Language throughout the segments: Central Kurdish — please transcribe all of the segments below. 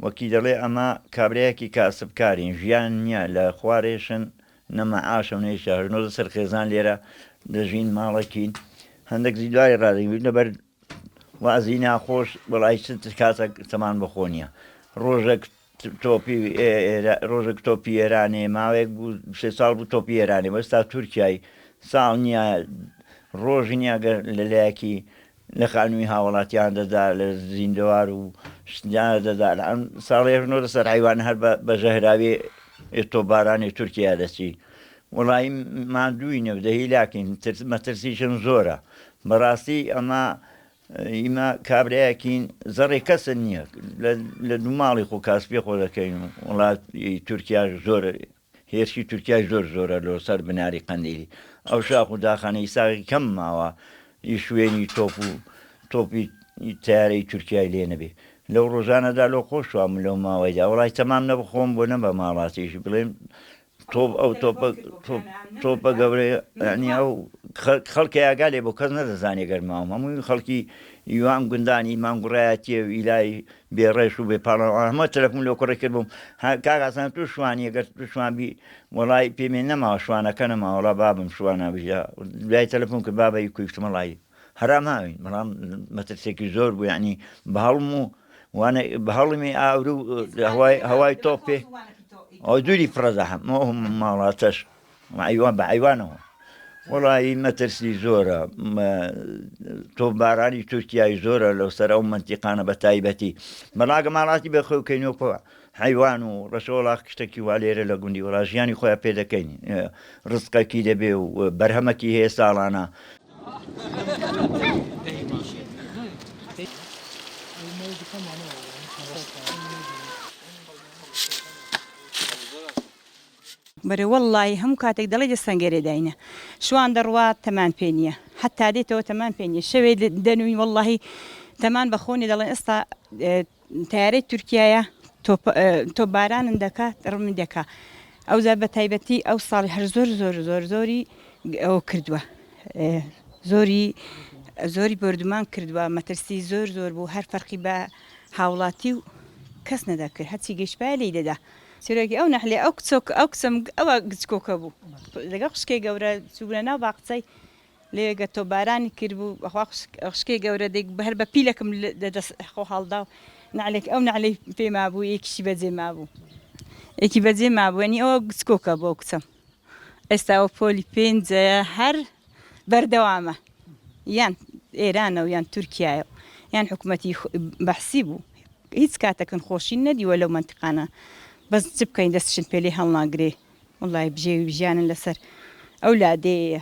وەکی دەڵێ ئەمە کابرایەکی کاسبکارین ژیان نییە لە خوارێشن نەمەعاشە و نەیشارنۆ سەرخێزان لێرە دەژین ماڵەکین هەندێک زیدوای ڕادین لەبەر وازی ناخۆش وەڵای کاتە تەمان بەخۆ نییە ڕۆژێک ڕۆژێک تۆپی ئێرانێ ماوەیەک بوو 3 ساڵ بوو تۆپی ئێرانێ وەستا تورکیای ساڵ نییە ڕۆژی نیاگەر لەلایەکی لە خانووی هاوڵاتیان دەدا لە زیندەوار و شتیان دەدا ئەم ساڵێژنەوە لەسەر حیوان هەر بە ژەهراوی تۆپبارانی تورکیا دەچی وڵی مادووی نەودەهی لاکەین مەترسیشم زۆرە بەڕاستی ئەمە ئیمە کابراایەکین زەڕێ کەسە نییە لە دوو ماڵی خۆ کاسپی خۆ دەکەین وڵاتی تورکیا زۆر هێرشی تورکیا زۆرە لۆ سەر بناری قەندیلی ئەو شاخ و داخانەی ساغی کەم ماوە شوێنی تۆپی تیارەی تورکیای لێ نەبێ لەو ڕۆژانەدا لۆ خۆشوام لەو ماوەیدا وڵای تەمام نەبخۆم بۆ نەبە ماڵاتیشی بڵێم ئەو تۆپە گەورەیە ئەو خەڵکی ئاگالێ بۆ کەس نەدەزانێ گەرماوم هەمووی خەڵکی یوان گوندانی مانگوڕایەتیە و ئیلای بێڕێش و بێپاڵەوە هەمە تەلەفۆن لێ کوڕێ کرد بووم کاگاسان تو شوانی ئەگەر توشمانبی وڵی پێمێ نەماوە شوانەکە نەماوەڵا بابم شوانە بژە دوای تەلەفۆن کرد بابەی کویشتمەڵی هەراماوین بەڵام مەترسێکی زۆر بوو یعنی بەهەڵم و بە هەڵمی ئاور و هەوای تۆپێ ئەو دووری پڕەدا هەموو ماڵاتەش ئەیوان بە ئەیوانەوە وڵی مەترسی زۆرە تۆپبارانی تورکیای زۆرە لەو سەر ئەو منتیقانە بە تایبەتی بەڵاگە ماڵاتی بەخۆکەینەوە حیوان و ڕەشەوەڵاق شتێکی وا لێرە لە گوندی وڵا ژیانی خۆیان پێ دەکەین ڕزقەکی دەبێ و بەرهەمەکی هەیە ساڵانە بەرێ وەڵڵی هەموو کاتێک دەڵێ دەستەنگەرێ داینە شوان دەڕوات تەمان پێ نییە حتا دێتەوە تەمان پێ نییە شەوێ دەنووی وەڵڵی تەمان بەخۆنی دەڵێن ئێستا تیارەی تورکایە تۆپبارانن دەکات ڕمی دەکا ئەوزار بە تایبەتی ئەو ساڵی هەر زۆری ئەو کردووە زۆری بردومان کردووە مەترسی زۆر بوو هەر فەرقی بە هاوڵاتی و کەس نەدەکرد هەچی گەشتپای لی دەدا سێرەکی ئەو نەحلێ ئەو کچم ئەوە گچکۆکە بوو لەگە خشکێ گەورە چوبرە ناو باقچەی لێگە تۆپبارانی کرد بوو بەخوا خشکێ گەورە دێک هەر بە پیلەکەم خۆ هەڵدا و نعلێک ئەو نعلەی پێما بوو یەکیشی بەجێ مابوو یەکی بەجێ مابووەنی ئەوە گچکۆکە بۆ کچم ئێستا ئەو پۆلی پێنجە هەر بەردەوامە یان ئێرانە و یان تورکایە یان حکوومەتی بەحسی بوو هیچ کاتەکەن خۆشی نەدیوە لەو منتیقانە بەس چ بکەین دەستشن پێلێ هەڵناگرێ وڵی بژێوی ژیانن لەسەر ئەو لادەیە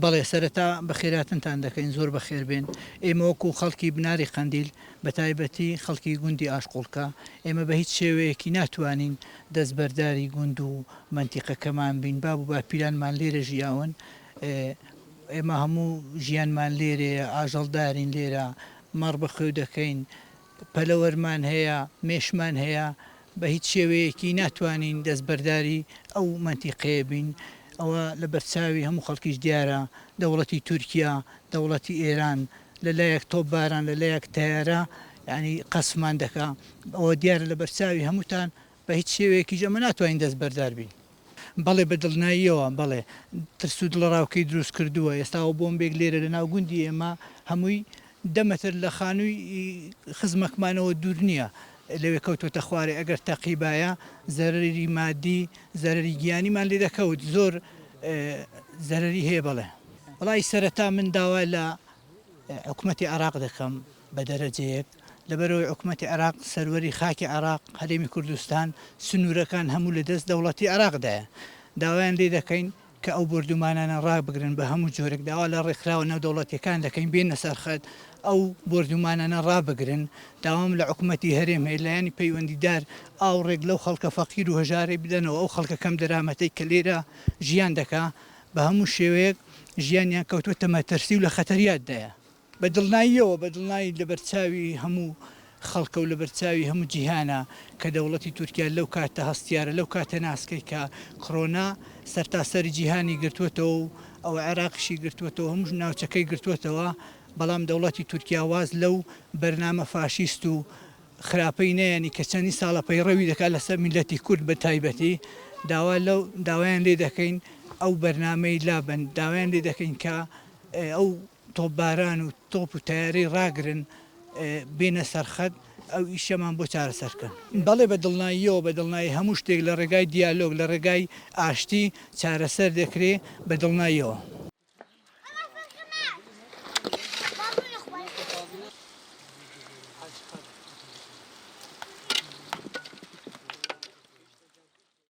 بەڵێ سەرەتا بە خێراتنتان دەکەین زۆر بەخێر بێن ئێمە وەکو خەڵکی بناری قەندیل بە تایبەتی خەڵکی گوندی ئاشقۆڵکە ئێمە بە هیچ شێوەیەکی ناتوانین دەستبەرداری گوند و منتیقەکەمان بین بابوو با پیرانمان لێرە ژیاون ئێمە هەموو ژیانمان لێرێ ئاژەڵدارین لێرە مەڕ بەخێو دەکەین پەلەوەرمان هەیە مێشمان هەیە بە هیچ شێوەیەکی ناتوانین دەستبەرداری ئەو منتیقەیە بین ئەوە لە بەرچاوی هەموو خەڵکیش دیارە دەوڵەتی تورکیا دەوڵەتی ئێران لەلایەک تۆپباران لەلایەک تیارە ینی قەسمان دەکا ئەوە دیارە لە بەرچاوی هەمووتان بە هیچ شێوەیەکی ژەمە ناتوانین دەستبەردار بین بەڵێ بە دڵناییەوە بەڵێ ترس و دڵڕاوکەی دروست کردووە ئێستاوە بۆمبێک لێرە لە ناو گوندی ئێمە هەمووی دەمەتر لە خانووی خزمەکمانەوە دوور نییە لەوێ کەوتۆتە خوارێ ئەگەر تەقیبایە زەرری مادی زەرری گیانیمان لێ دەکەوت زۆر زەرری هەیە بڵێ وڵی سەرەتا من داوا لە حکوومەتی عێراق دەکەم بە دەرەجەیەک لەبەرەوەی حکوومەتی عێراق سەروەری خاکی عێراق هەرێمی کوردستان سنوورەکان هەموو لە دەست دەوڵەتی عێراقدایە داوایان لێ دەکەین کە ئەو بردومانانە ڕابگرن بە هەموو جۆرێک داوا لە ڕێکخراوە نەو دەوڵەتیەکان دەکەین بێنە سەرخەت ئەو بردومانانە ڕابگرن داوام لە حکوومەتی هەرێم هەیە لایەنی پەیوەندیدار ئاوڕێک لەو خەڵکە فەقیر و هەژارێ بدەنەوە ئەو خەڵکە کەم دەرامەتەی کە لێرە ژیان دەکا بە هەموو شێوەیەک ژیانیان کەوتوتە مەترسی و لە خەتەریاتدایە بە دڵناییەوە بە دڵنایی لە بەرچاوی هەموو خەڵکە و لە بەرچاوی هەموو جیهانە کە دەوڵەتی تورکیا لەو کاتە هەستیارە لەو کاتە ناسکەی کە کڕۆنا سەرتاسەری جیهانی گرتووەتەوە و ئەو عێراقیشی گرتووەتەوە هەموو ناوچەکەی گرتووەتەوە بەڵام دەوڵەتی تورکیا واز لەو بەرنامە فاشیست و خراپەی نەیەنی کە چەندی ساڵە پەیڕەوی دەکات لەسەر میلەتی کورد بە تایبەتی داوایان لێ دەکەین ئەو بەرنامەی لابن داوایان لێ دەکەین کە ئەو تۆپباران و تۆپ و تیارەی ڕاگرن بێنە سەرخەت ئەو ئیشەمان بۆ چارەسەرکەن بەڵێ بە دڵناییەوە بە دڵنایی هەموو شتێک لە ڕێگای دیالۆگ لە ڕێگای ئاشتی چارەسەر دەکرێت بە دڵناییەوە.